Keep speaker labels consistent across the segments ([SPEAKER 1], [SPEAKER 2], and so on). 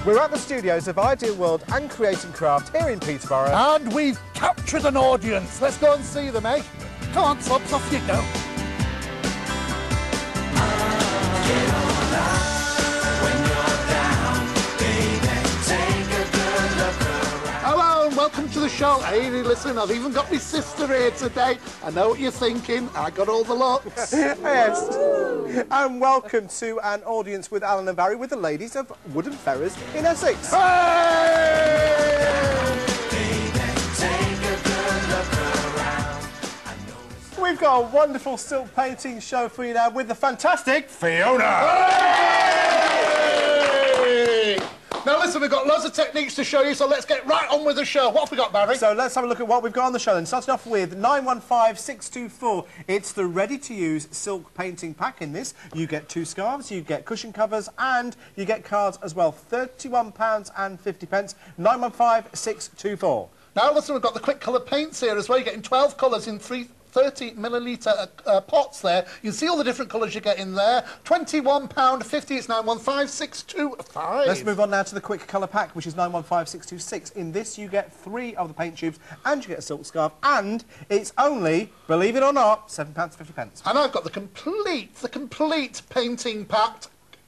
[SPEAKER 1] We're at the studios of Ideal World and Create and Craft here in Peterborough.
[SPEAKER 2] And we've captured an audience. Let's go and see them, eh? Come on, Tops, off you go. Hello and welcome to the show. Hey, listen, I've even got my sister here today. I know what you're thinking. I got all the looks.
[SPEAKER 1] Yes. And welcome to an audience with Alan and Barry with the ladies of Wooden Ferrers in Essex. We've got a wonderful silk painting show for you now with the fantastic Fiona.
[SPEAKER 2] Now listen, we've got loads of techniques to show you, so let's get right on with the show. What have we got, Barry?
[SPEAKER 1] So let's have a look at what we've got on the show then. Starting off with 915624. It's the ready-to-use silk painting pack in this. You get 2 scarves, you get cushion covers, and you get cards as well. £31.50. 915624.
[SPEAKER 2] Now listen, we've got the quick colour paints here as well. You're getting 12 colours in 30-millilitre pots there. You can see all the different colours you get in there. £21.50, it's 915625.
[SPEAKER 1] Let's move on now to the quick colour pack, which is 915626. In this, you get 3 of the paint tubes, and you get a silk scarf, and it's only, believe it or not, £7.50.
[SPEAKER 2] And I've got the complete painting pack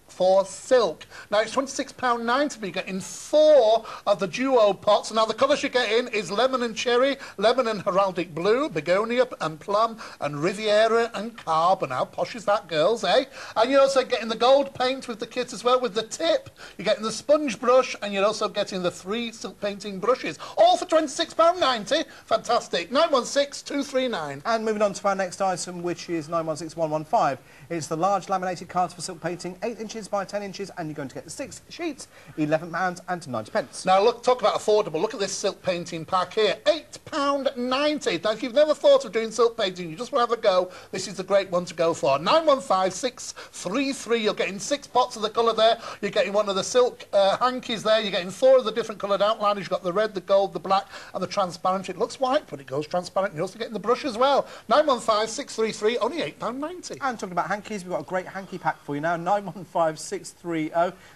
[SPEAKER 2] for silk. Now it's £26.90, but you're getting 4 of the duo pots. Now the colours you get in is lemon and cherry, lemon and heraldic blue, begonia and plum, and riviera and carbon. How posh is that, girls, eh? And you're also getting the gold paint with the kit as well, with the tip. You're getting the sponge brush, and you're also getting the 3 silk painting brushes. All for £26.90. Fantastic. 916239.
[SPEAKER 1] And moving on to our next item, which is 916115. It's the large laminated cards for silk painting, 8 inches by 10 inches, and you're going to get 6 sheets, £11.90.
[SPEAKER 2] Now, look, talk about affordable. Look at this silk painting pack here, £8.90. Now, if you've never thought of doing silk painting, you just want to have a go, this is a great one to go for. 915633, you're getting 6 pots of the colour there. You're getting one of the silk hankies there. You're getting 4 of the different coloured outliners. You've got the red, the gold, the black, and the transparent. It looks white, but it goes transparent. You're also getting the brush as well. 915633, only £8.90.
[SPEAKER 1] And talking about hankies, we've got a great hanky pack for you now, 915630.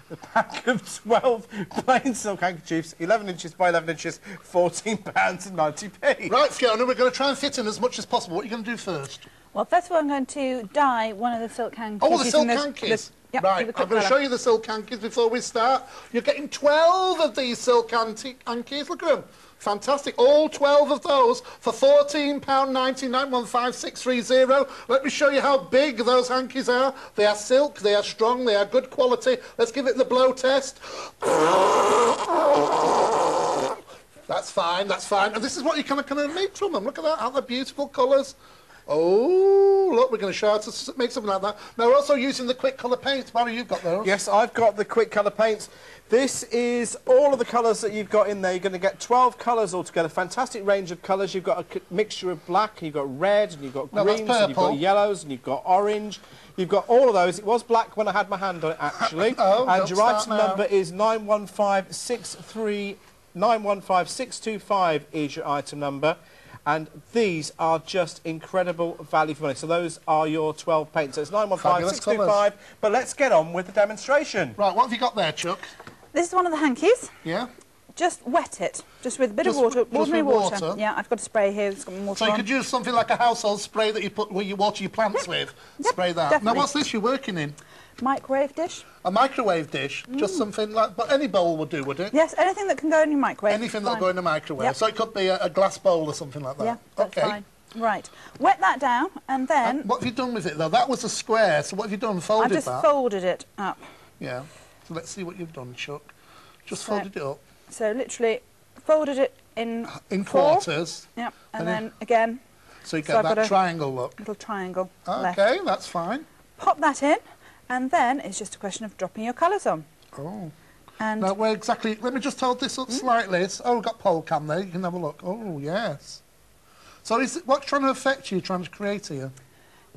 [SPEAKER 1] The pack of 12 plain silk handkerchiefs, 11 inches by 11 inches, £14.90.
[SPEAKER 2] Right, Fiona, we're going to try and fit in as much as possible. What are you going to do first?
[SPEAKER 3] Well, first of all, I'm going to dye one of the silk hankies.
[SPEAKER 2] Oh, the silk hankies?
[SPEAKER 3] Yep,
[SPEAKER 2] right, I'm going to show you the silk hankies before we start. You're getting 12 of these silk hankies. Look at them. Fantastic. All 12 of those for £14.90, 915630. Let me show you how big those hankies are. They are silk, they are strong, they are good quality. Let's give it the blow test. That's fine, that's fine. And this is what you kind of make from them. Look at that, aren't they beautiful colours? Oh, look, we're going to show how to make something like that. Now, we're also using the quick colour paints. Barry, you've got those.
[SPEAKER 1] Yes, I've got the quick colour paints. This is all of the colours that you've got in there. You're going to get 12 colours altogether. Fantastic range of colours. You've got a mixture of black, you've got red, and you've got greens, and you've got yellows, and you've got orange. You've got all of those. It was black when I had my hand on it, actually.
[SPEAKER 2] Oh,
[SPEAKER 1] and your item number is 915625 is your item number. And these are just incredible value for money. So those are your 12 paints. So it's 915625. But let's get on with the demonstration.
[SPEAKER 2] Right, what have you got there, Chuck?
[SPEAKER 3] This is one of the hankies.
[SPEAKER 2] Yeah.
[SPEAKER 3] Just wet it, just with a bit of water, ordinary water. Yeah, I've got a spray here. It's got water
[SPEAKER 2] so you could use something like a household spray that you put where you water your plants with.
[SPEAKER 3] Yep,
[SPEAKER 2] spray that.
[SPEAKER 3] definitely.
[SPEAKER 2] Now, what's this you're working in?
[SPEAKER 3] Microwave dish.
[SPEAKER 2] A microwave dish, just something like, but any bowl would do, would it?
[SPEAKER 3] Yes, anything that can go in your microwave.
[SPEAKER 2] Anything that'll go in the microwave.
[SPEAKER 3] Yep.
[SPEAKER 2] So it could be a glass bowl or something like that.
[SPEAKER 3] Yeah, that's
[SPEAKER 2] okay.
[SPEAKER 3] fine. Right, wet that down, and then...
[SPEAKER 2] what have you done with it, though? That was a square, so what have you done? Folded that?
[SPEAKER 3] I've just folded it up.
[SPEAKER 2] Yeah. So let's see what you've done, Chuck. Just folded it up.
[SPEAKER 3] So literally folded it in
[SPEAKER 2] quarters.
[SPEAKER 3] Yep, and then again.
[SPEAKER 2] So you get that triangle look.
[SPEAKER 3] Little triangle
[SPEAKER 2] left. That's fine.
[SPEAKER 3] Pop that in, and then it's just a question of dropping your colours on.
[SPEAKER 2] Oh.
[SPEAKER 3] And
[SPEAKER 2] now, where exactly... Let me just hold this up slightly. Oh, we've got pole cam there. You can have a look. Oh, yes. So what's trying to affect you, trying to create here?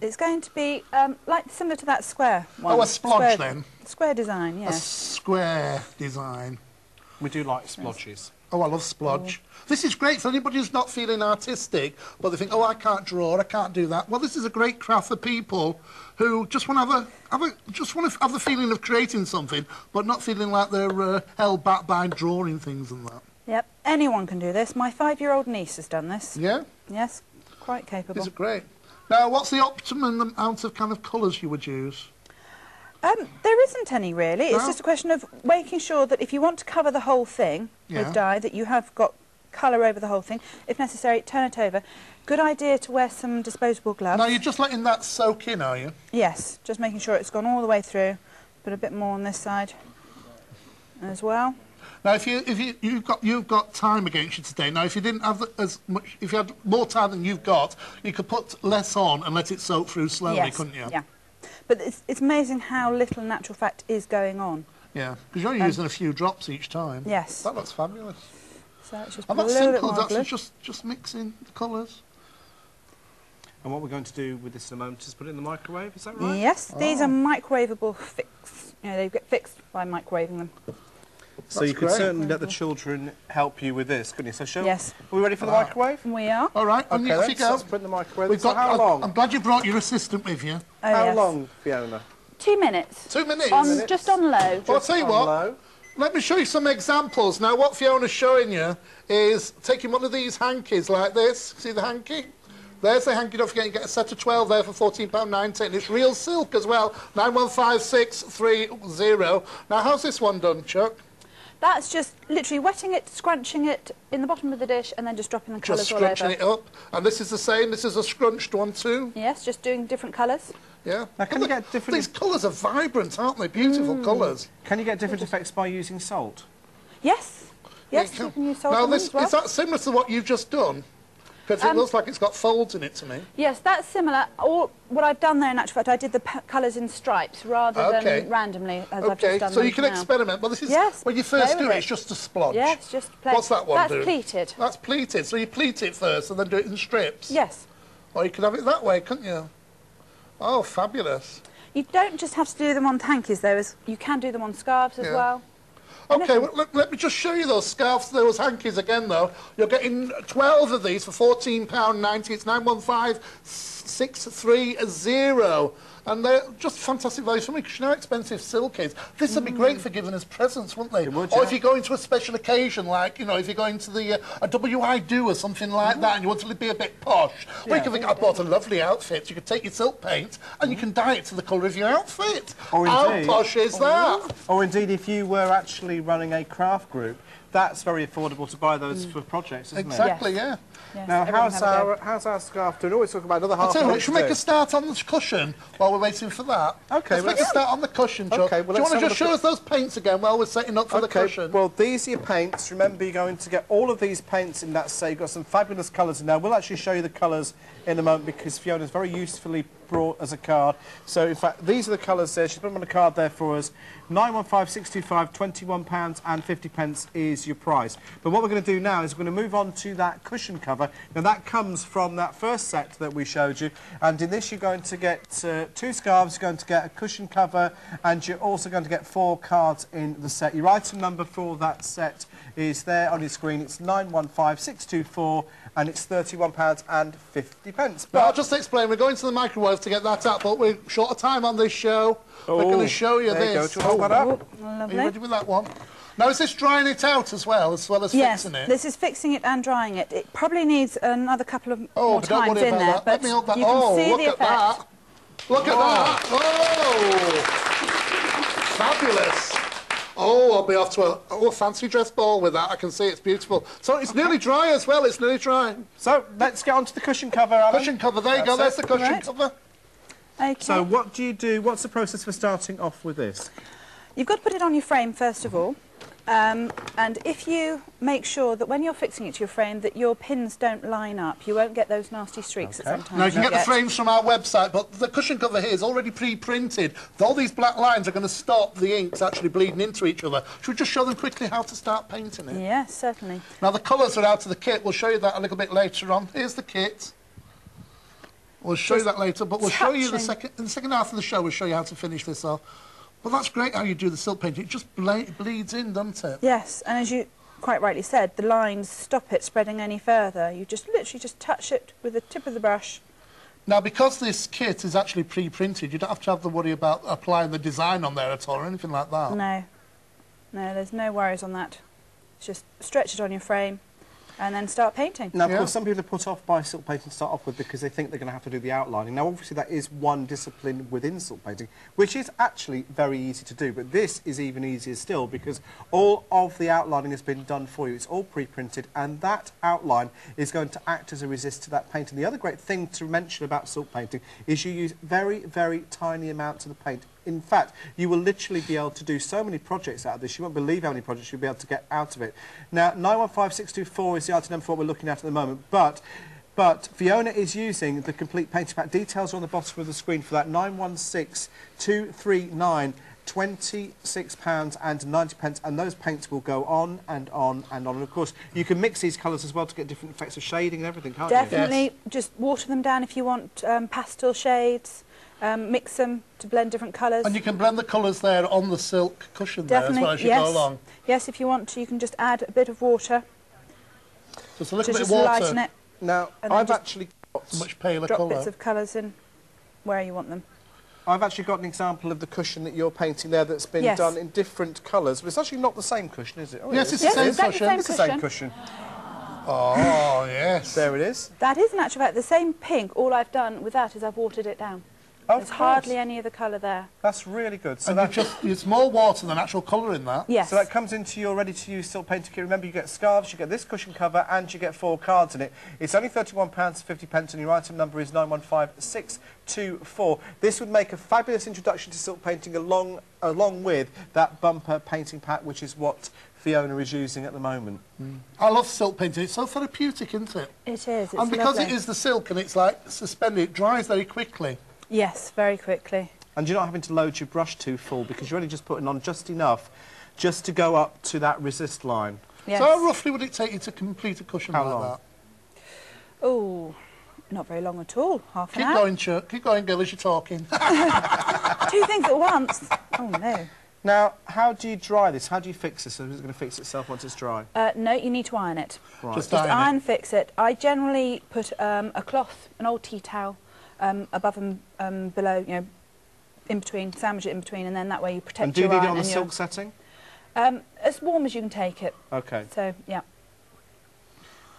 [SPEAKER 3] It's going to be like similar to that square one.
[SPEAKER 2] Oh, a splodge then?
[SPEAKER 3] Square design, yeah.
[SPEAKER 2] A square design.
[SPEAKER 1] We do like splodges.
[SPEAKER 2] Oh, I love splodge. This is great for anybody who's not feeling artistic, but they think, oh, I can't draw, I can't do that. Well, this is a great craft for people who just want to have the feeling of creating something, but not feeling like they're held back by drawing things and that.
[SPEAKER 3] Yep, anyone can do this. My 5-year-old niece has done this.
[SPEAKER 2] Yeah?
[SPEAKER 3] Yes, quite capable.
[SPEAKER 2] These are great. Now, what's the optimum amount of kind of colours you would use?
[SPEAKER 3] There isn't any, really. It's just a question of making sure that if you want to cover the whole thing with dye, that you have got colour over the whole thing. If necessary, turn it over. Good idea to wear some disposable gloves.
[SPEAKER 2] Now, you're just letting that soak in, are you?
[SPEAKER 3] Yes, just making sure it's gone all the way through. Put a bit more on this side as well.
[SPEAKER 2] Now, you've got time against you today. Now, if you didn't have as much, if you had more time than you've got, you could put less on and let it soak through slowly, couldn't you?
[SPEAKER 3] Yeah. But it's amazing how little natural fact is going on.
[SPEAKER 2] Yeah, because you're using a few drops each time.
[SPEAKER 3] Yes.
[SPEAKER 2] That looks fabulous.
[SPEAKER 3] So it's just
[SPEAKER 2] and that's simple, that's just mixing the colours.
[SPEAKER 1] And what we're going to do with this in a moment is put it in the microwave, is that right?
[SPEAKER 3] Yes, these are microwavable fix. You know, they get fixed by microwaving them.
[SPEAKER 1] So you could certainly let the children help you with this, couldn't you? So are we ready for the microwave?
[SPEAKER 3] We are.
[SPEAKER 2] All right,
[SPEAKER 1] okay,
[SPEAKER 2] off you go.
[SPEAKER 1] Let's put it in the microwave. How long?
[SPEAKER 2] I'm glad you brought your assistant with you.
[SPEAKER 3] Oh,
[SPEAKER 1] how long, Fiona?
[SPEAKER 4] 2 minutes.
[SPEAKER 2] 2 minutes?
[SPEAKER 4] Just on low.
[SPEAKER 2] Well, I'll tell you what.
[SPEAKER 1] Low.
[SPEAKER 2] Let me show you some examples. Now, what Fiona's showing you is taking one of these hankies like this. See the hanky? There's the hanky. Don't forget, you get a set of 12 there for £14.90. And it's real silk as well. 915630. Now, how's this one done, Chuck?
[SPEAKER 3] That's just literally wetting it, scrunching it in the bottom of the dish, and then just dropping the colours all over.
[SPEAKER 2] Just scrunching it up. And this is the same. This is a scrunched one too.
[SPEAKER 3] Yes, just doing different colours.
[SPEAKER 2] Yeah.
[SPEAKER 1] Now, can you get different...
[SPEAKER 2] These colours are vibrant, aren't they? Beautiful colours.
[SPEAKER 1] Can you get different effects by using salt?
[SPEAKER 3] Yes. Yes, you can use salt
[SPEAKER 2] now,
[SPEAKER 3] on them as well.
[SPEAKER 2] Is that similar to what you've just done? Because it looks like it's got folds in it to me.
[SPEAKER 3] Yes, that's similar. What I've done there, in actual fact, I did the colours in stripes rather than randomly, as I've just done.
[SPEAKER 2] So you can experiment. Well, this is when you first do it, it's just a splodge.
[SPEAKER 3] Yes, just play.
[SPEAKER 2] What's that one
[SPEAKER 3] That's pleated.
[SPEAKER 2] That's pleated. So you pleat it first and then do it in strips.
[SPEAKER 3] Yes.
[SPEAKER 2] Or you could have it that way, couldn't you? Oh, fabulous.
[SPEAKER 3] You don't just have to do them on hankies, though. You can do them on scarves as well.
[SPEAKER 2] OK, well, let me just show you those scarves, those hankies again, though. You're getting 12 of these for £14.90. It's 915630. And they're just fantastic value for me, because you know how expensive silk is. This would be great for giving us presents, wouldn't they?
[SPEAKER 1] It would,
[SPEAKER 2] or if you're going to a special occasion, like, you know, if you're going to the a WI do or something like that, and you want to be a bit posh. Well, you can think, I bought a lovely outfit. You could take your silk paint, and you can dye it to the colour of your outfit.
[SPEAKER 1] Or
[SPEAKER 2] how posh is that?
[SPEAKER 1] Or indeed, if you were actually running a craft group, that's very affordable to buy those for projects, isn't it?
[SPEAKER 2] Exactly, yeah.
[SPEAKER 3] Yes,
[SPEAKER 1] now, how's our scarf doing? Always talk about another half.
[SPEAKER 2] I'll tell you what, should we make a start on the cushion while we're waiting for that?
[SPEAKER 1] OK,
[SPEAKER 2] let's make a start on the cushion, Chuck.
[SPEAKER 1] Okay, well,
[SPEAKER 2] do you want to just show us those paints again while we're setting up for the cushion?
[SPEAKER 1] Well, these are your paints. Remember, you're going to get all of these paints in that set. You've got some fabulous colours in there. We'll actually show you the colours in a moment, because Fiona's very usefully brought as a card. So, in fact, these are the colours there. She's put them on a card there for us. 915625, £21.50 is your price. But what we're going to do now is we're going to move on to that cushion cover. Now, that comes from that first set that we showed you. And in this, you're going to get 2 scarves, you're going to get a cushion cover, and you're also going to get 4 cards in the set. Your item number for that set is there on your screen. It's 915624, and it's £31.50.
[SPEAKER 2] But I'll just explain. We're going to the microwave to get that out, but we're short of time on this show. We're going to show you this.
[SPEAKER 1] You hold that up.
[SPEAKER 2] Are you ready with that one? Now, is this drying it out as well as fixing it?
[SPEAKER 3] Yes, this is fixing it and drying it. It probably needs another couple of more times in there,
[SPEAKER 2] but you can
[SPEAKER 3] see the effect.
[SPEAKER 2] That. Look at that! Oh, fabulous! Oh, I'll be off to a fancy dress ball with that. I can see it's beautiful. So it's nearly dry as well. It's nearly dry.
[SPEAKER 1] So let's get on to the cushion cover, Alan.
[SPEAKER 2] Cushion cover. There you go. There's the cushion cover.
[SPEAKER 3] Okay.
[SPEAKER 1] So what do you do? What's the process for starting off with this?
[SPEAKER 3] You've got to put it on your frame first of all. And if you make sure that when you're fixing it to your frame that your pins don't line up, you won't get those nasty streaks that sometimes
[SPEAKER 2] Now, you can get the frames from our website, but the cushion cover here is already pre-printed. All these black lines are going to stop the inks actually bleeding into each other. Should we just show them quickly how to start painting it?
[SPEAKER 3] Yes, certainly.
[SPEAKER 2] Now, the colours are out of the kit. We'll show you that a little bit later on. Here's the kit. We'll show you that later, but we'll show you in the second half of the show. We'll show you how to finish this off. Well, that's great how you do the silk painting. It just bleeds in, doesn't it?
[SPEAKER 3] Yes, and as you quite rightly said, the lines stop it spreading any further. You just literally just touch it with the tip of the brush.
[SPEAKER 2] Now, because this kit is actually pre-printed, you don't have to have the worry about applying the design on there at all or anything like that.
[SPEAKER 3] No. No, there's no worries on that. It's just stretch it on your frame and then start painting.
[SPEAKER 1] Now, of course, some people are put off by silk painting to start off with because they think they're going to have to do the outlining. Now, obviously, that is one discipline within silk painting, which is actually very easy to do. But this is even easier still because all of the outlining has been done for you. It's all pre-printed, and that outline is going to act as a resist to that paint. And the other great thing to mention about silk painting is you use very, very tiny amounts of the paint. In fact, you will literally be able to do so many projects out of this. You won't believe how many projects you'll be able to get out of it. Now, 915624 is the item number for what we're looking at the moment, but Fiona is using the complete painting pack. Details are on the bottom of the screen for that. 916239, £26.90, and those paints will go on and on and on. And of course, you can mix these colours as well to get different effects of shading and everything, can't you?
[SPEAKER 3] Definitely. Just water them down if you want pastel shades. Mix them to blend different colours.
[SPEAKER 2] And you can blend the colours there on the silk cushion there as well as you go along.
[SPEAKER 3] Yes, if you want to, you can just add a bit of water.
[SPEAKER 2] Just a little bit of water.
[SPEAKER 3] Lighten it.
[SPEAKER 1] Now, I've actually got
[SPEAKER 2] much paler
[SPEAKER 3] drop bits of colours in where you want them.
[SPEAKER 1] I've actually got an example of the cushion that you're painting there that's been done in different colours, but it's actually not the same cushion, is it? Oh,
[SPEAKER 2] yes, it's the same cushion.
[SPEAKER 1] It's the same cushion.
[SPEAKER 2] Oh, yes.
[SPEAKER 1] There it is.
[SPEAKER 3] That is, in actual fact, the same pink. All I've done with that is I've watered it down. There's hardly any of the colour there.
[SPEAKER 1] That's really good. So
[SPEAKER 2] it's more water than actual colour in that.
[SPEAKER 3] Yes.
[SPEAKER 1] So that comes into your ready-to-use silk painting kit. Remember, you get scarves, you get this cushion cover, and you get 4 cards in it. It's only £31.50, and your item number is 915624. This would make a fabulous introduction to silk painting along with that bumper painting pack, which is what Fiona is using at the moment.
[SPEAKER 2] I love silk painting. It's so therapeutic, isn't it?
[SPEAKER 3] It is. It's
[SPEAKER 2] and because
[SPEAKER 3] lovely.
[SPEAKER 2] it is the silk and it's like suspended, it dries very quickly.
[SPEAKER 3] Yes, very quickly.
[SPEAKER 1] And you're not having to load your brush too full because you're only just putting on just enough just to go up to that resist line.
[SPEAKER 3] Yes.
[SPEAKER 2] So how roughly would it take you to complete a cushion like that?
[SPEAKER 3] Oh, not very long at all. Half an hour.
[SPEAKER 2] Keep going, Chuck. Keep going, girl, as you're talking.
[SPEAKER 3] 2 things at once. Oh, no.
[SPEAKER 1] Now, how do you dry this? How do you fix this? Is it going to fix itself once it's dry?
[SPEAKER 3] No, you need to iron it.
[SPEAKER 1] Right.
[SPEAKER 2] Just
[SPEAKER 3] iron fix it. I generally put a cloth, an old tea towel, above and below, you know, in between, sandwich it in between, and then that way you protect your iron.
[SPEAKER 1] And do you need it on the silk setting?
[SPEAKER 3] As warm as you can take it.
[SPEAKER 1] Okay.
[SPEAKER 3] So, yeah.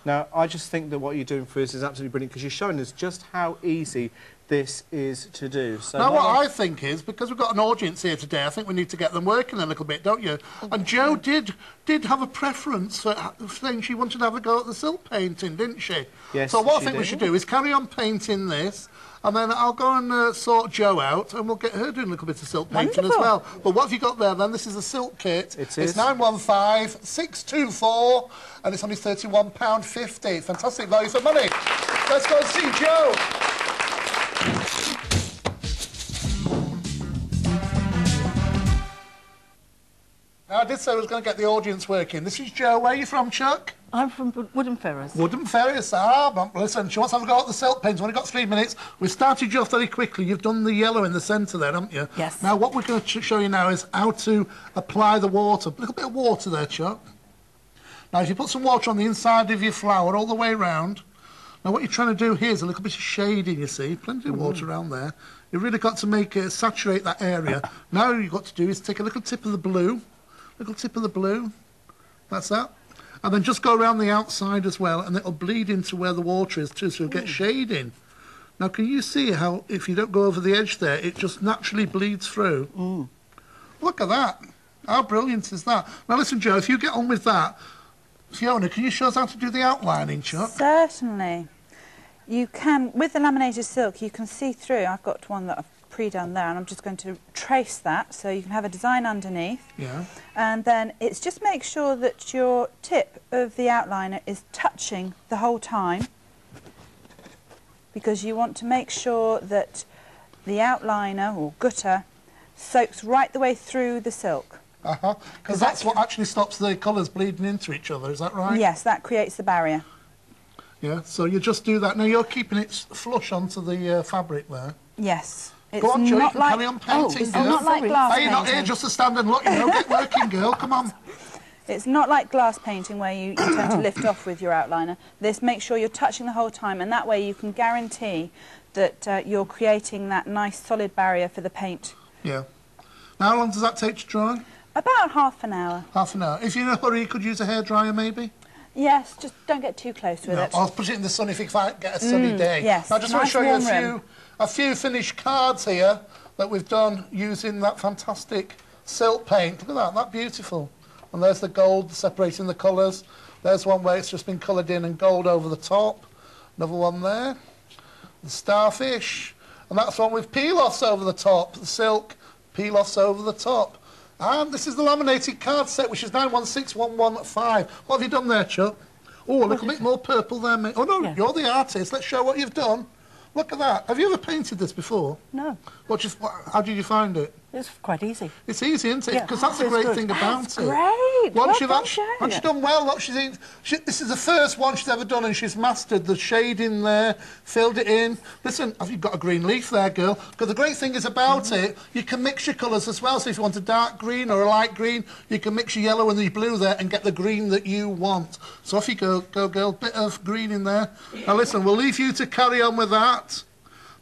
[SPEAKER 1] Now, I just think that what you're doing for us is absolutely brilliant because you're showing us just how easy this is to do. So
[SPEAKER 2] now, what I think is, because we've got an audience here today, I think we need to get them working a little bit, don't you? And Jo did have a preference for saying she wanted to have a go at the silk painting, didn't she?
[SPEAKER 1] Yes,
[SPEAKER 2] so what I think we should do is carry on painting this, and then I'll go and sort Jo out, and we'll get her doing a little bit of silk painting as well. But what have you got there, then? This is a silk kit.
[SPEAKER 1] It is.
[SPEAKER 2] It's 915624, and it's only £31.50. Fantastic value for money. Let's go and see Jo. Now, I did say I was going to get the audience working. This is Jo. Where are you from, Chuck?
[SPEAKER 4] I'm from Woodham Ferrers.
[SPEAKER 2] Woodham Ferrers. Listen, she wants to have a go at the silk paints. We've only got 3 minutes. We started you off very quickly. You've done the yellow in the centre there, haven't you?
[SPEAKER 4] Yes.
[SPEAKER 2] Now, what we're going to show you now is how to apply the water. A little bit of water there, Chuck. Now, if you put some water on the inside of your flower all the way around, now what you're trying to do here is a little bit of shading, you see. Plenty of water around there. You've really got to make it saturate that area. Now, all you've got to do is take a little tip of the blue. Little tip of the blue. That's that. And then just go around the outside as well, and it'll bleed into where the water is too, so you'll get shading. Now, can you see how, if you don't go over the edge there, it just naturally bleeds through? Look at that. How brilliant is that? Now, listen, Jo, if you get on with that, Fiona, can you show us how to do the outlining, Chuck?
[SPEAKER 3] Certainly. You can, with the laminated silk, you can see through. I've got one that I've pre-done there, and I'm just going to trace that so you can have a design underneath.
[SPEAKER 2] Yeah.
[SPEAKER 3] And then it's just make sure that your tip of the outliner is touching the whole time, because you want to make sure that the outliner or gutter soaks right the way through the silk.
[SPEAKER 2] Because that's what actually stops the colours bleeding into each other, is that right?
[SPEAKER 3] Yes, that creates the barrier.
[SPEAKER 2] Yeah, so you just do that. Now, you're keeping it flush onto the fabric there.
[SPEAKER 3] Yes.
[SPEAKER 2] Go on, Joe, you can carry on painting,
[SPEAKER 3] it's
[SPEAKER 2] girl.
[SPEAKER 3] not like glass
[SPEAKER 2] Hey, you're not here just to stand and look, you know, get working, girl, come on.
[SPEAKER 3] It's not like glass painting where you tend to lift off with your outliner. This makes sure you're touching the whole time, and that way you can guarantee that you're creating that nice solid barrier for the paint.
[SPEAKER 2] Yeah. Now, how long does that take to dry?
[SPEAKER 3] About half an hour.
[SPEAKER 2] Half an hour. If you're in a hurry, you could use a hairdryer, maybe?
[SPEAKER 3] Yes, just don't get too close with it.
[SPEAKER 2] I'll put it in the sun if you can't get a sunny day.
[SPEAKER 3] Yes.
[SPEAKER 2] Now, I just want to show you a few finished cards here that we've done using that fantastic silk paint. Look at that, that's beautiful. And there's the gold separating the colours. There's one where it's just been coloured in and gold over the top. Another one there. The starfish. And that's one with peel-offs over the top. The silk peel-offs over the top. And this is the laminated card set, which is 916115. What have you done there, Chuck? Oh, a little bit more purple there, mate. Oh, no, yeah. You're the artist. Let's show what you've done. Look at that. Have you ever painted this before?
[SPEAKER 4] No.
[SPEAKER 2] How did you find it?
[SPEAKER 4] It's quite easy.
[SPEAKER 2] It's easy, isn't it? Because that's the great thing about it.
[SPEAKER 3] Great.
[SPEAKER 2] Once she's done well, look, this is the first one she's ever done, and she's mastered the shade in there, filled it in. Listen, have you got a green leaf there, girl? Because the great thing is about it, you can mix your colours as well. So if you want a dark green or a light green, you can mix your yellow and the blue there and get the green that you want. So off you go, girl. Bit of green in there. Now listen, we'll leave you to carry on with that,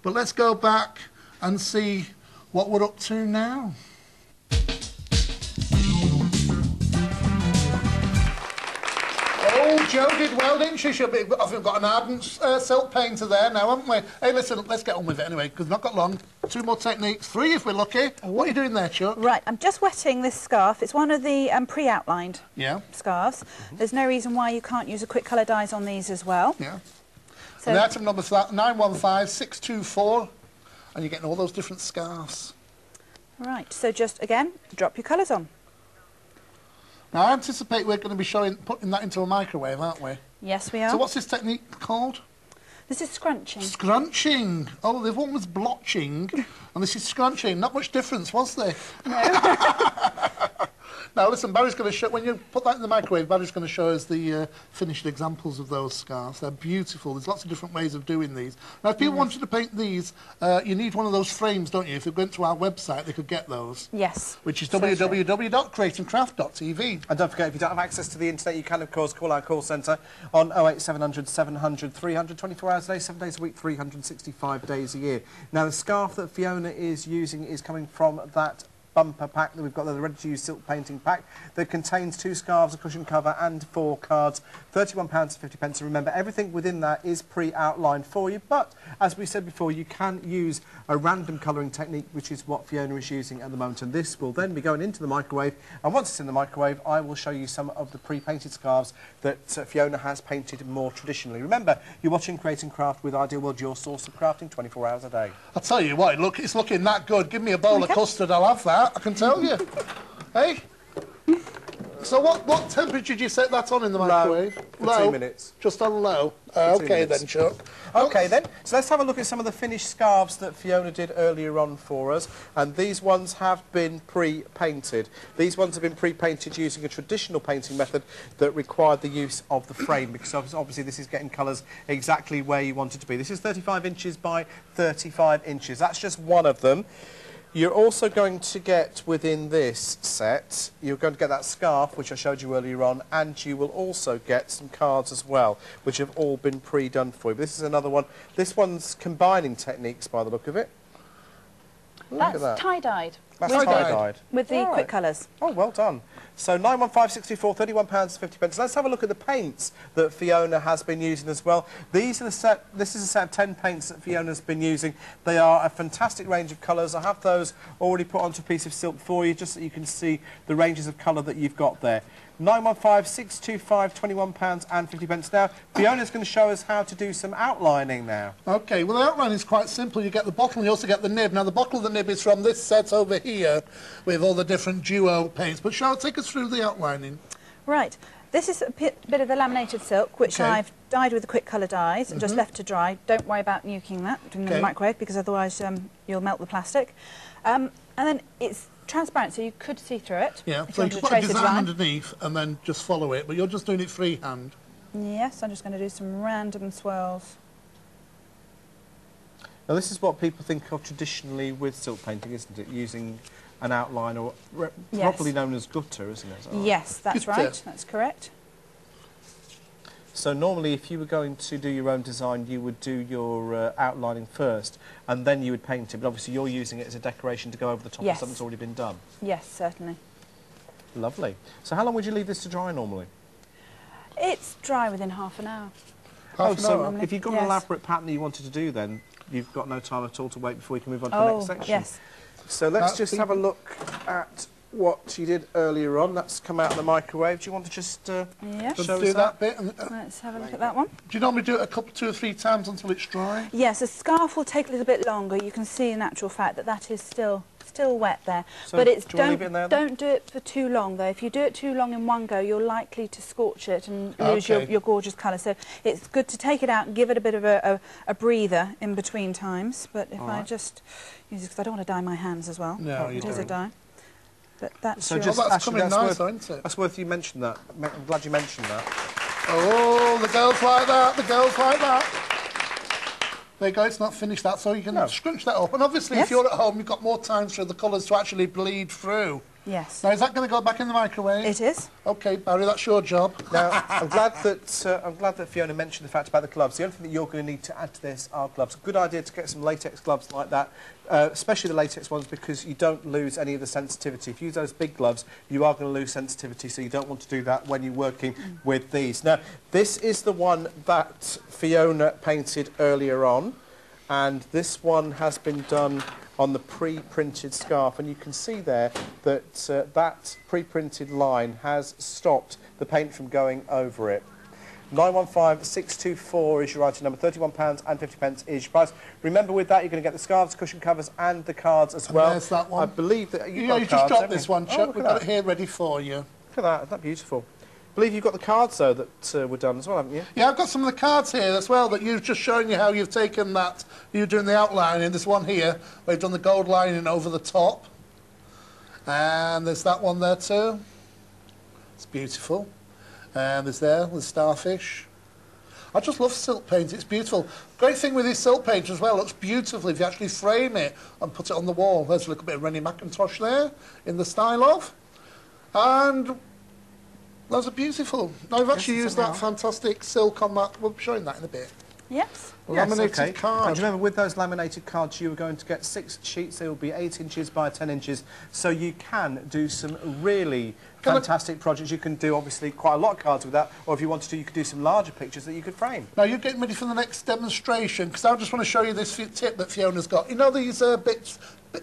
[SPEAKER 2] but let's go back and see what we're up to now. Oh, Jo did well, didn't she? We've got an ardent silk painter there now, haven't we? Hey, listen, let's get on with it anyway, because we've not got long. 2 more techniques, 3 if we're lucky. What are you doing there, Chuck?
[SPEAKER 3] Right, I'm just wetting this scarf. It's one of the pre-outlined scarves. There's no reason why you can't use a quick colour dyes on these as well.
[SPEAKER 2] Yeah. So and the item number for that, 915624. And you're getting all those different scarves.
[SPEAKER 3] Right, so just, again, drop your colours on.
[SPEAKER 2] Now, I anticipate we're going to be putting that into a microwave, aren't we?
[SPEAKER 3] Yes, we are.
[SPEAKER 2] So what's this technique called?
[SPEAKER 3] This is scrunching.
[SPEAKER 2] Scrunching. Oh, the one was blotching, and this is scrunching. Not much difference, was there?
[SPEAKER 3] No.
[SPEAKER 2] Now, listen, Barry's going to show... When you put that in the microwave, Barry's going to show us the finished examples of those scarves. They're beautiful. There's lots of different ways of doing these. Now, if people wanted to paint these, you need one of those frames, don't you? If they went to our website, they could get those.
[SPEAKER 3] Yes.
[SPEAKER 2] Which is www.creatingcraft.tv.
[SPEAKER 1] And don't forget, if you don't have access to the internet, you can, of course, call our call centre on 08700 700 300, 24 hours a day, 7 days a week, 365 days a year. Now, the scarf that Fiona is using is coming from that bumper pack that we've got, the ready-to-use silk painting pack that contains 2 scarves, a cushion cover and 4 cards, £31.50. And remember, everything within that is pre-outlined for you, but as we said before, you can use a random colouring technique, which is what Fiona is using at the moment, and this will then be going into the microwave, and once it's in the microwave, I will show you some of the pre-painted scarves that Fiona has painted more traditionally. Remember, you're watching Creating Craft with Ideal World, your source of crafting 24 hours a day.
[SPEAKER 2] I'll tell you what, look, it's looking that good. Give me a bowl of custard, I'll have that. I can tell you. Hey? So what temperature did you set that on in the microwave?
[SPEAKER 1] Low. For 2 minutes.
[SPEAKER 2] Just on low? OK then, Chuck.
[SPEAKER 1] OK then, so let's have a look at some of the finished scarves that Fiona did earlier on for us. And these ones have been pre-painted. These ones have been pre-painted using a traditional painting method that required the use of the frame, because obviously this is getting colours exactly where you want it to be. This is 35 inches by 35 inches. That's just one of them. You're also going to get within this set, you're going to get that scarf, which I showed you earlier on, and you will also get some cards as well, which have all been pre-done for you. But this is another one. This one's combining techniques by the look of it.
[SPEAKER 3] That's tie-dyed.
[SPEAKER 1] That's tie-dyed.
[SPEAKER 3] With the quick colours.
[SPEAKER 1] Oh, well done. So 91564, £31.50. Let's have a look at the paints that Fiona has been using as well. These are the set. This is a set of 10 paints that Fiona's been using. They are a fantastic range of colours. I have those already put onto a piece of silk for you, just so you can see the ranges of colour that you've got there. 915-625, £21.50. Now, Fiona's going to show us how to do some outlining now.
[SPEAKER 2] OK, well, the outline is quite simple. You get the bottle and you also get the nib. Now, the bottle of the nib is from this set over here with all the different duo paints. But shall I take us through the outlining?
[SPEAKER 3] Right. This is a bit of the laminated silk, which I've dyed with the quick colour dyes and just left to dry. Don't worry about nuking that in the microwave, because otherwise you'll melt the plastic. And then it's transparent, so you could see through it.
[SPEAKER 2] Yeah, so you can put a design underneath and then just follow it, but you're just doing it freehand.
[SPEAKER 3] Yes, I'm just going to do some random swirls.
[SPEAKER 1] Now this is what people think of traditionally with silk painting, isn't it? Using an outline, or properly known as gutter, isn't it?
[SPEAKER 3] Yes, that's right. That's correct.
[SPEAKER 1] So normally if you were going to do your own design, you would do your outlining first and then you would paint it, but obviously you're using it as a decoration to go over the top of something that's already been done.
[SPEAKER 3] Yes, certainly.
[SPEAKER 1] Lovely. So how long would you leave this to dry normally?
[SPEAKER 3] It's dry within half an hour.
[SPEAKER 1] So if you've got an elaborate pattern that you wanted to do then, you've got no time at all to wait before you can move on to the next section.
[SPEAKER 3] Yes.
[SPEAKER 1] So let's just have a look at what you did earlier on. That's come out of the microwave. Do you want to just show us
[SPEAKER 2] that bit?
[SPEAKER 3] Let's have a look at that one.
[SPEAKER 2] Do you normally do it two or three times until it's dry?
[SPEAKER 3] Yes, a scarf will take a little bit longer. You can see in actual fact that that is still wet there.
[SPEAKER 1] So
[SPEAKER 3] but it's
[SPEAKER 1] don't
[SPEAKER 3] do it for too long though. If you do it too long in one go, you're likely to scorch it and lose your gorgeous colour. So it's good to take it out and give it a bit of a breather in between times. But if I just use it, because I don't want to dye my hands as well.
[SPEAKER 2] No, you
[SPEAKER 3] don't. It is a dye. But that's
[SPEAKER 1] so that's coming nice, isn't it? That's worth you mentioned that. I'm glad you mentioned that.
[SPEAKER 2] Oh, the girls like that. The girls like that. There you go, it's not finished that, so you can scrunch that up. And obviously, if you're at home, you've got more time for the colours to actually bleed through.
[SPEAKER 3] Yes.
[SPEAKER 2] Now, is that going to go back in the microwave?
[SPEAKER 3] It is.
[SPEAKER 2] OK, Barry, that's your job.
[SPEAKER 1] Now, I'm glad that Fiona mentioned the fact about the gloves. The only thing that you're going to need to add to this are gloves. Good idea to get some latex gloves like that, especially the latex ones, because you don't lose any of the sensitivity. If you use those big gloves, you are going to lose sensitivity, so you don't want to do that when you're working with these. Now, this is the one that Fiona painted earlier on, and this one has been done on the pre-printed scarf, and you can see there that that pre-printed line has stopped the paint from going over it. 915624 is your item number, £31.50 is your price. Remember, with that you're going to get the scarves, cushion covers and the cards as well.
[SPEAKER 2] There's that one.
[SPEAKER 1] I believe that you
[SPEAKER 2] just dropped this one, Chuck. We've got it here ready for you.
[SPEAKER 1] Look at that, isn't that beautiful? I believe you've got the cards though that were done as well, haven't you?
[SPEAKER 2] Yeah, I've got some of the cards here as well that you've just shown you how you've taken that. You're doing the outlining. There's one here where you've done the gold lining over the top. And there's that one there too. It's beautiful. And there's the starfish. I just love silk paint, it's beautiful. Great thing with this silk paint as well, it looks beautiful if you actually frame it and put it on the wall. There's a little bit of Rennie McIntosh there, in the style of. And those are beautiful. Now, I've actually used that fantastic silk on that. We'll be showing that in a bit.
[SPEAKER 3] Yes.
[SPEAKER 2] Laminated card.
[SPEAKER 1] And remember, with those laminated cards, you were going to get 6 sheets. They will be 8 inches by 10 inches. So you can do some really fantastic projects. You can do, obviously, quite a lot of cards with that. Or if you wanted to, you could do some larger pictures that you could frame.
[SPEAKER 2] Now, you're getting ready for the next demonstration, because I just want to show you this tip that Fiona's got. You know these bits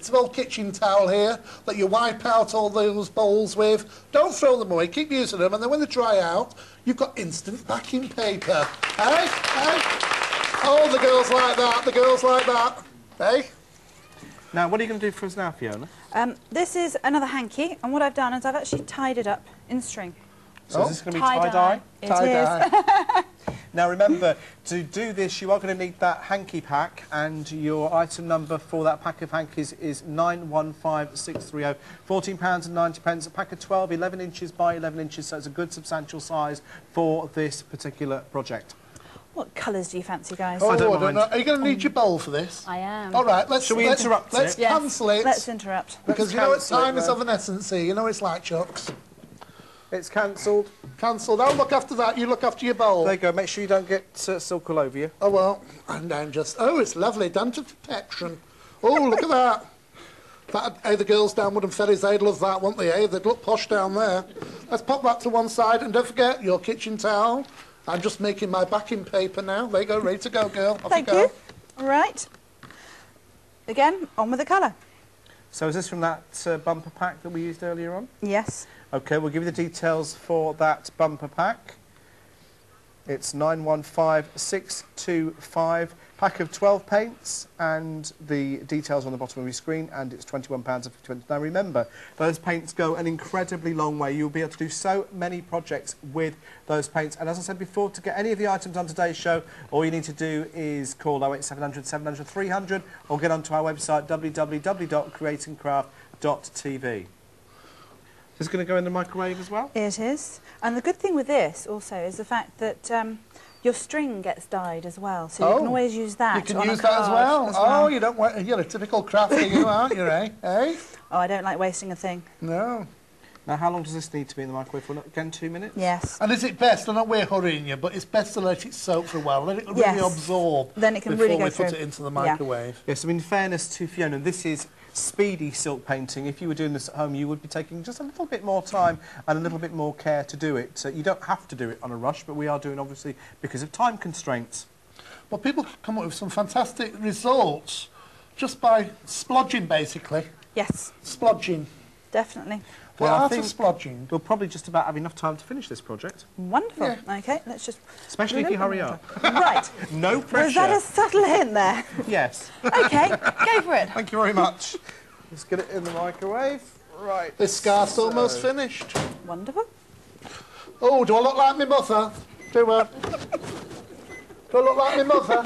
[SPEAKER 2] of old kitchen towel here that you wipe out all those bowls with? Don't throw them away. Keep using them. And then when they dry out, you've got instant backing paper. Hey? Hey? Oh, the girls like that, the girls like that. Hey?
[SPEAKER 1] Now, what are you going to do for us now, Fiona?
[SPEAKER 3] This is another hanky, and what I've done is I've actually tied it up in string.
[SPEAKER 1] So is this going to be tie-dye?
[SPEAKER 3] Tie-dye.
[SPEAKER 1] Now, remember, to do this, you are going to need that hanky pack, and your item number for that pack of hankies is 915630, £14.90, a pack of 12, 11 inches by 11 inches, so it's a good substantial size for this particular project.
[SPEAKER 3] What colours do you fancy, guys?
[SPEAKER 2] Oh, I don't know. Are you going to need your bowl for this?
[SPEAKER 3] I am.
[SPEAKER 2] All right,
[SPEAKER 1] Shall we interrupt it?
[SPEAKER 2] Let's cancel it.
[SPEAKER 3] Let's interrupt.
[SPEAKER 2] Because you know what time is of an essence here. You know it's like, Chucks.
[SPEAKER 1] It's cancelled.
[SPEAKER 2] Cancelled. I'll look after that. You look after your bowl.
[SPEAKER 1] There you go. Make sure you don't get silk all over you.
[SPEAKER 2] Oh, well. And then just... Oh, it's lovely. Done to perfection. Oh, look at that. Hey, the girls down Wood and Ferries, they'd love that, wouldn't they? Hey, they'd look posh down there. Let's pop that to one side. And don't forget your kitchen towel. I'm just making my backing paper now. There you go, ready to go, girl. Off
[SPEAKER 3] Thank you. All right. Again, on with the colour.
[SPEAKER 1] So is this from that bumper pack that we used earlier on?
[SPEAKER 3] Yes.
[SPEAKER 1] OK, we'll give you the details for that bumper pack. It's 915625, pack of 12 paints, and the details on the bottom of your screen, and it's £21.50. Now remember, those paints go an incredibly long way. You'll be able to do so many projects with those paints. And as I said before, to get any of the items on today's show, all you need to do is call 08700 700 300 or get onto our website www.creatingcraft.tv. Is this going to go in the microwave as well?
[SPEAKER 3] It is. And the good thing with this also is the fact that Your string gets dyed as well, so you can always use that.
[SPEAKER 2] You can use that as well. Oh, you don't want. You're a typical crafter, you aren't you, eh? Eh?
[SPEAKER 3] Oh, I don't like wasting a thing.
[SPEAKER 2] No.
[SPEAKER 1] Now, how long does this need to be in the microwave for? Again, 2 minutes?
[SPEAKER 3] Yes.
[SPEAKER 2] And is it best, I know we're hurrying you, but it's best to let it soak for a while, let it really absorb
[SPEAKER 3] then it can
[SPEAKER 2] before
[SPEAKER 3] really go
[SPEAKER 2] we
[SPEAKER 3] through.
[SPEAKER 2] put it into the microwave.
[SPEAKER 1] Yes, I mean, in fairness to Fiona, this is speedy silk painting. If you were doing this at home, you would be taking just a little bit more time and a little bit more care to do it. You don't have to do it on a rush, but we are doing, obviously, because of time constraints.
[SPEAKER 2] Well, people come up with some fantastic results just by splodging, basically.
[SPEAKER 3] Yes.
[SPEAKER 2] Splodging.
[SPEAKER 3] Definitely.
[SPEAKER 2] The art of splodging.
[SPEAKER 1] We'll probably just about have enough time to finish this project.
[SPEAKER 3] Wonderful.
[SPEAKER 2] Yeah.
[SPEAKER 3] OK, let's just...
[SPEAKER 1] Especially if you hurry up.
[SPEAKER 3] Right.
[SPEAKER 1] No pressure.
[SPEAKER 3] Was that a subtle hint there?
[SPEAKER 1] Yes.
[SPEAKER 3] OK, go for it.
[SPEAKER 1] Thank you very much. Let's get it in the microwave. Right.
[SPEAKER 2] This scarf's almost finished.
[SPEAKER 3] Wonderful.
[SPEAKER 2] Oh, do I look like my mother? Do I look like my mother?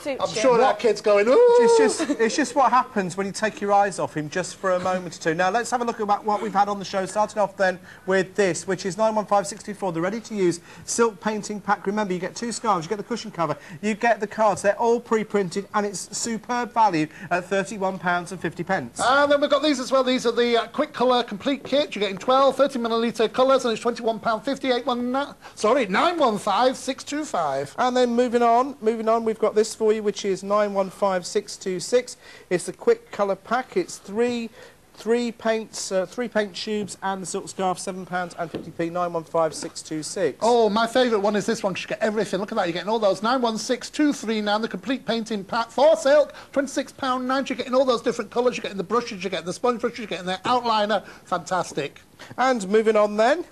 [SPEAKER 2] I'm sure that kid's going, ooh!
[SPEAKER 1] It's just what happens when you take your eyes off him just for a moment or two. Now, let's have a look at what we've had on the show, starting off then with this, which is 915624, the ready-to-use silk painting pack. Remember, you get 2 scarves, you get the cushion cover, you get the cards. They're all pre-printed, and it's superb value at £31.50.
[SPEAKER 2] And then we've got these as well. These are the Quick Colour Complete Kit. You're getting 12 30ml colours, and it's £21.50. Sorry, 915625.
[SPEAKER 1] And then moving on, we've got this for you, which is 915626. It's the quick colour pack. It's three paint tubes and the silk scarf, £7.50p, 915626.
[SPEAKER 2] Oh, my favourite one is this one, because you get everything. Look at that, you're getting all those. 91623 now, the complete painting pack for silk, £26.90. You're getting all those different colours, you're getting the brushes, you're getting the sponge brushes, you're getting the outliner. Fantastic.
[SPEAKER 1] And moving on then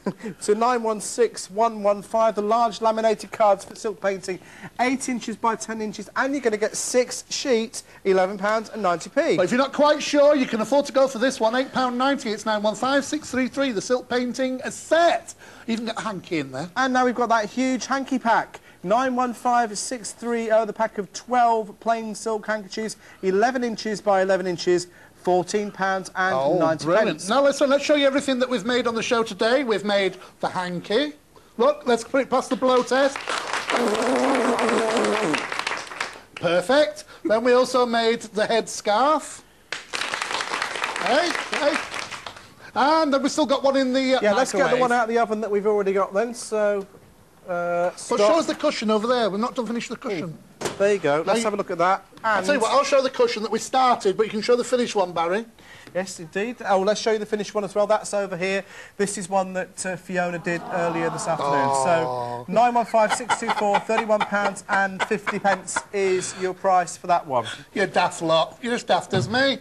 [SPEAKER 1] to 916115, the large laminated cards for silk painting, 8 inches by 10 inches, and you're going to get 6 sheets, £11.90p.
[SPEAKER 2] But if you're not quite sure, you can afford to go for this one, £8.90. It's 915633, the silk painting set. You can get a hanky in there.
[SPEAKER 1] And now we've got that huge hanky pack. 915630, the pack of 12 plain silk handkerchiefs, 11 inches by 11 inches, £14.90.
[SPEAKER 2] Oh, brilliant. Now let's show you everything that we've made on the show today. We've made the hanky. Look, let's put it past the blow test. Perfect. Then we also made the head scarf. Hey. And then we've still got one in the
[SPEAKER 1] Yeah, let's get the one out of the oven that we've already got then. So,
[SPEAKER 2] but show us the cushion over there. We've not done finish the cushion.
[SPEAKER 1] There you go. Let's have a look at that. And
[SPEAKER 2] I'll tell you what, I'll show the cushion that we started, but you can show the finished one, Barry.
[SPEAKER 1] Yes, indeed. Oh, well, let's show you the finished one as well. That's over here. This is one that Fiona did earlier this afternoon. So, 915624, £31.50 is your price for that one.
[SPEAKER 2] You're daft lot. You're as daft as me.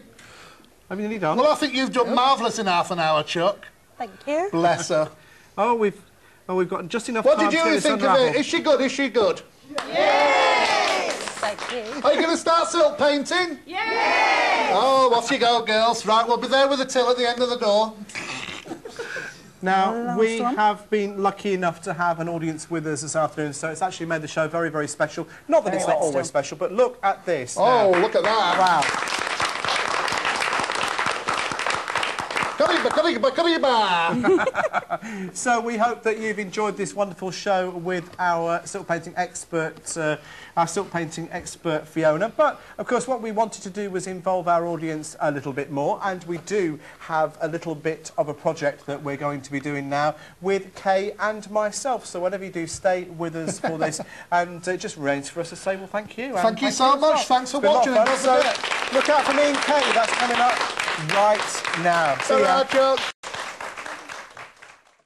[SPEAKER 1] Have you nearly done?
[SPEAKER 2] Well, I think you've done marvellous in half an hour, Chuck.
[SPEAKER 3] Thank you.
[SPEAKER 2] Bless her.
[SPEAKER 1] We've got just enough
[SPEAKER 2] time
[SPEAKER 1] to get this
[SPEAKER 2] think of it? Is she good? Is she good?
[SPEAKER 3] Yes! Thank you.
[SPEAKER 2] Are you going to start silk painting?
[SPEAKER 3] Yes!
[SPEAKER 2] Oh, off you go, girls. Right, we'll be there with the till at the end of the door.
[SPEAKER 1] Now, we have been lucky enough to have an audience with us this afternoon, so it's actually made the show very, very special. Not that it's not always special, but look at this.
[SPEAKER 2] Oh, look at that.
[SPEAKER 1] Wow. So we hope that you've enjoyed this wonderful show with our silk painting expert, Fiona. But of course, what we wanted to do was involve our audience a little bit more, and we do have a little bit of a project that we're going to be doing now with Kay and myself. So whatever you do, stay with us for this, and it just remains for us to say, well, thank you.
[SPEAKER 2] Thank you so much. Thanks for watching.
[SPEAKER 1] So look out for me and Kay. That's coming up right now. See ya.